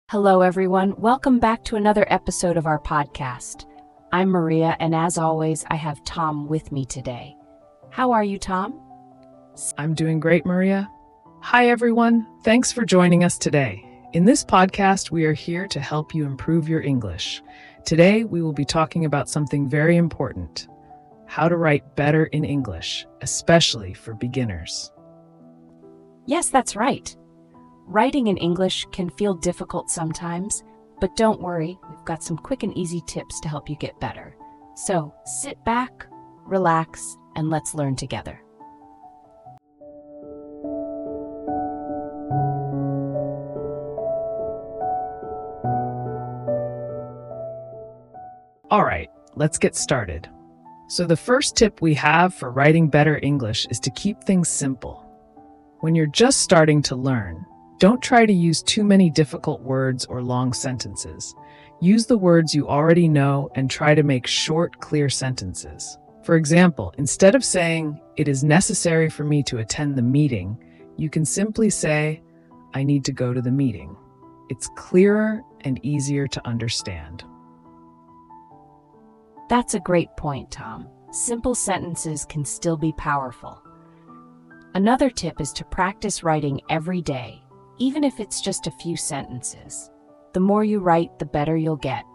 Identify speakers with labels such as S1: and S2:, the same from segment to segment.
S1: Hello, everyone. Welcome back to another episode of our podcast. I'm Maria, and as always, I have Tom with me today. How are you, Tom?
S2: I'm doing great, Maria. Hi, everyone. Thanks for joining us today. In this podcast, we are here to help you improve your English. Today, we will be talking about something very important: how to write better in English, especially for beginners.
S1: Yes, that's right. Writing in English can feel difficult sometimes, but don't worry, we've got some quick and easy tips to help you get better. So sit back, relax, and let's learn together.
S2: All right, let's get started. So the first tip we have for writing better English is to keep things simple. When you're just starting to learn, don't try to use too many difficult words or long sentences. Use the words you already know and try to make short, clear sentences. For example, instead of saying, "It is necessary for me to attend the meeting," you can simply say, "I need to go to the meeting." It's clearer and easier to understand.
S1: That's a great point, Tom. Simple sentences can still be powerful. Another tip is to practice writing every day, even if it's just a few sentences. The more you write, the better you'll get.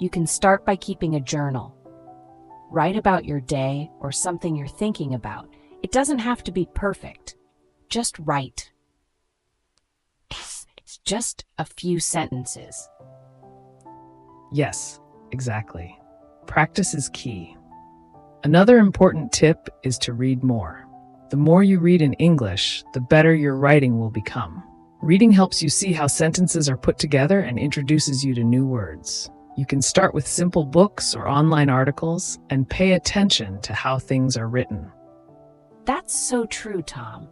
S1: You can start by keeping a journal. Write about your day or something you're thinking about. It doesn't have to be perfect. Just write. It's just a few sentences.
S2: Yes, exactly. Practice is key. Another important tip is to read more. The more you read in English, the better your writing will become. Reading helps you see how sentences are put together and introduces you to new words. You can start with simple books or online articles and pay attention to how things are written.
S1: That's so true, Tom.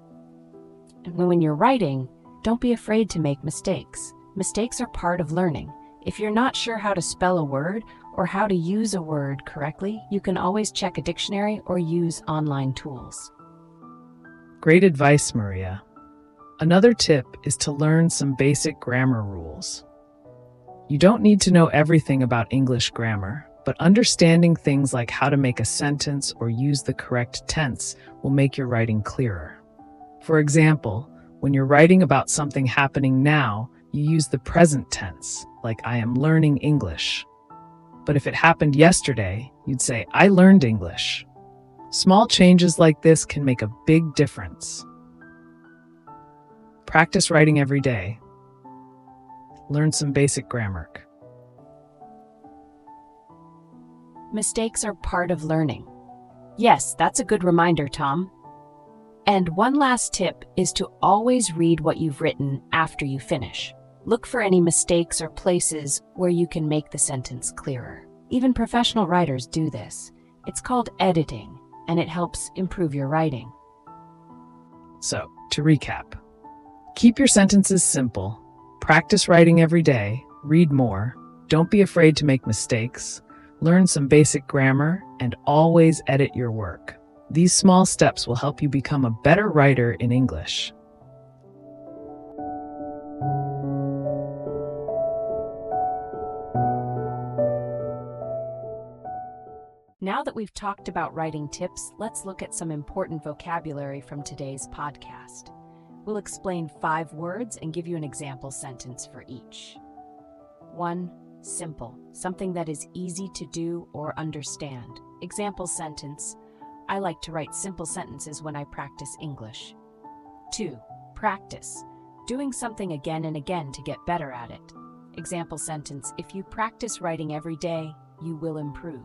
S1: And when you're writing, don't be afraid to make mistakes. Mistakes are part of learning. If you're not sure how to spell a word or how to use a word correctly, you can always check a dictionary or use online tools.
S2: Great advice, Maria. Another tip is to learn some basic grammar rules. You don't need to know everything about English grammar, but understanding things like how to make a sentence or use the correct tense will make your writing clearer. For example, when you're writing about something happening now, you use the present tense, like "I am learning English." But if it happened yesterday, you'd say, "I learned English." Small changes like this can make a big difference. Practice writing every day. Learn some basic grammar.
S1: Mistakes are part of learning. Yes, that's a good reminder, Tom. And one last tip is to always read what you've written after you finish. Look for any mistakes or places where you can make the sentence clearer. Even professional writers do this. It's called editing, and it helps improve your writing.
S2: So, to recap, keep your sentences simple, practice writing every day, read more, don't be afraid to make mistakes, learn some basic grammar, and always edit your work. These small steps will help you become a better writer in English.
S1: Now that we've talked about writing tips, let's look at some important vocabulary from today's podcast. We'll explain 5 words and give you an example sentence for each. 1. Simple, something that is easy to do or understand. Example sentence: I like to write simple sentences when I practice English. 2. Practice, doing something again and again to get better at it. Example sentence: if you practice writing every day, you will improve.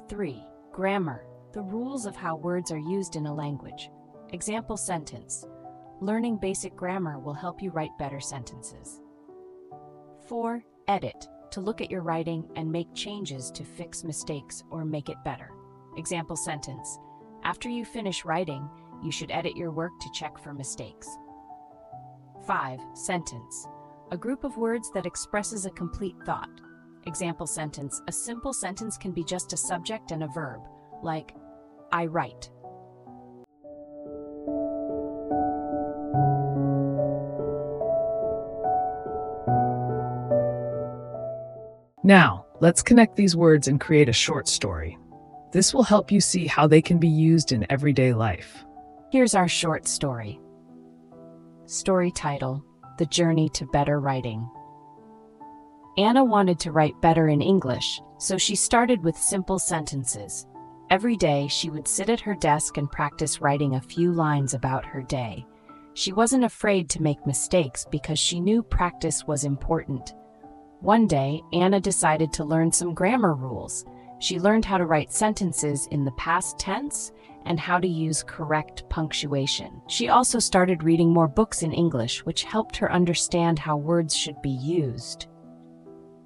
S1: 3. Grammar, the rules of how words are used in a language. Example sentence: learning basic grammar will help you write better sentences. 4. Edit, to look at your writing and make changes to fix mistakes or make it better. Example sentence: after you finish writing, you should edit your work to check for mistakes. 5. Sentence, a group of words that expresses a complete thought. Example sentence: a simple sentence can be just a subject and a verb, like I write.
S2: Now, let's connect these words and create a short story. This will help you see how they can be used in everyday life.
S1: Here's our short story. Story title: The Journey to Better Writing. Anna wanted to write better in English, so she started with simple sentences. Every day, she would sit at her desk and practice writing a few lines about her day. She wasn't afraid to make mistakes because she knew practice was important. One day, Anna decided to learn some grammar rules. She learned how to write sentences in the past tense and how to use correct punctuation. She also started reading more books in English, which helped her understand how words should be used.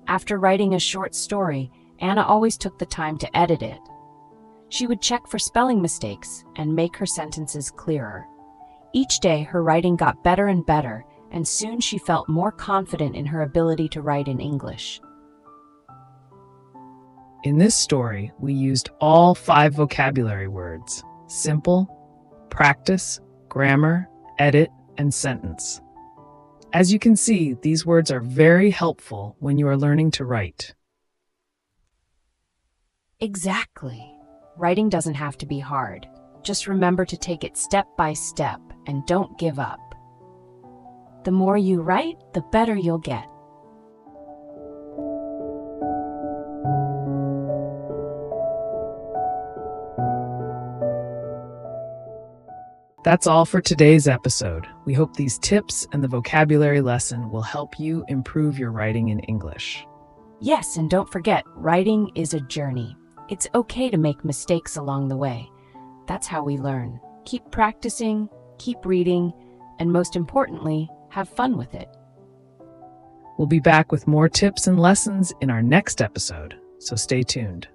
S1: After writing a short story, Anna always took the time to edit it. She would check for spelling mistakes and make her sentences clearer. Each day, her writing got better and better, and soon she felt more confident in her ability to write in English.
S2: In this story, we used all 5 vocabulary words: simple, practice, grammar, edit, and sentence. As you can see, these words are very helpful when you are learning to write.
S1: Exactly. Writing doesn't have to be hard. Just remember to take it step by step and don't give up. The more you write, the better you'll get.
S2: That's all for today's episode. We hope these tips and the vocabulary lesson will help you improve your writing in English.
S1: Yes, and don't forget, writing is a journey. It's okay to make mistakes along the way. That's how we learn. Keep practicing, keep reading, and most importantly, have fun with it.
S2: We'll be back with more tips and lessons in our next episode, so stay tuned.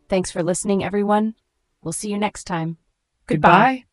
S1: Thanks for listening, everyone. We'll see you next time.
S2: Goodbye.